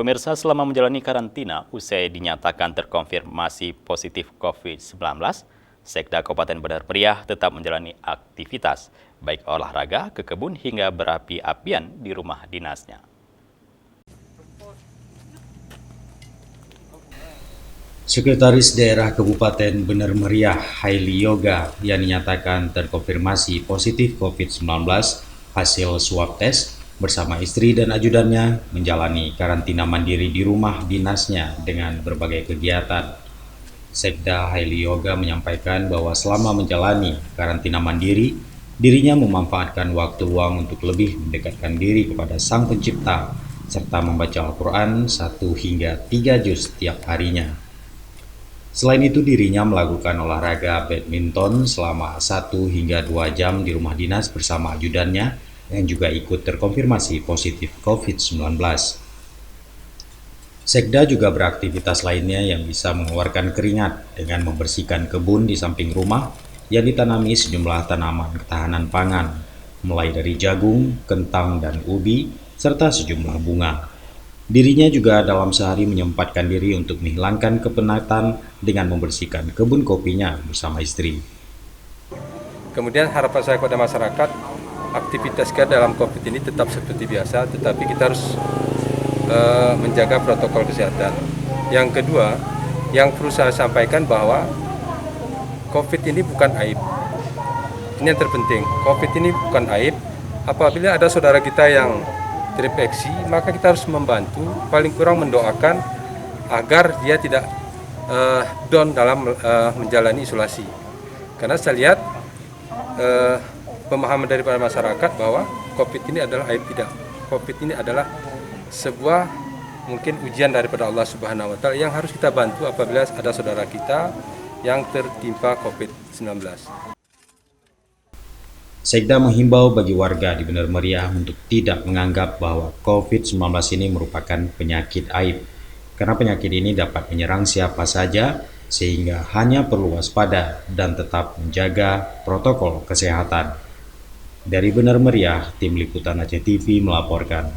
Pemirsa, selama menjalani karantina usai dinyatakan terkonfirmasi positif COVID-19, Sekda Kabupaten Benar Meriah tetap menjalani aktivitas, baik olahraga, ke kebun hingga berapi-apian di rumah dinasnya. Sekretaris Daerah Kabupaten Benar Meriah, Haili Yoga, yang dinyatakan terkonfirmasi positif COVID-19 hasil swab tes, bersama istri dan ajudannya menjalani karantina mandiri di rumah dinasnya dengan berbagai kegiatan. Sekda Haili Yoga menyampaikan bahwa selama menjalani karantina mandiri, dirinya memanfaatkan waktu luang untuk lebih mendekatkan diri kepada Sang Pencipta, serta membaca Al-Quran 1 hingga 3 juz setiap harinya. Selain itu, dirinya melakukan olahraga badminton selama 1 hingga 2 jam di rumah dinas bersama ajudannya yang juga ikut terkonfirmasi positif COVID-19. Sekda juga beraktivitas lainnya yang bisa mengeluarkan keringat dengan membersihkan kebun di samping rumah yang ditanami sejumlah tanaman ketahanan pangan, mulai dari jagung, kentang, dan ubi, serta sejumlah bunga. Dirinya juga dalam sehari menyempatkan diri untuk menghilangkan kepenatan dengan membersihkan kebun kopinya bersama istri. Kemudian harapan saya kepada masyarakat, aktivitas kita dalam COVID ini tetap seperti biasa, tetapi kita harus menjaga protokol kesehatan. Yang kedua, yang perlu saya sampaikan bahwa COVID ini bukan aib. Ini yang terpenting, COVID ini bukan aib. Apabila ada saudara kita yang terinfeksi, maka kita harus membantu, paling kurang mendoakan agar dia tidak down dalam menjalani isolasi. Karena saya lihat pemahaman daripada masyarakat bahwa COVID ini adalah aib, tidak. COVID ini adalah sebuah mungkin ujian daripada Allah Subhanahu wa Ta'ala yang harus kita bantu apabila ada saudara kita yang tertimpa COVID-19. Sekda menghimbau bagi warga di Benar Meriah untuk tidak menganggap bahwa COVID-19 ini merupakan penyakit aib, karena penyakit ini dapat menyerang siapa saja, sehingga hanya perlu waspada dan tetap menjaga protokol kesehatan. Dari Benar Meriah, Tim Liputan Aceh TV melaporkan.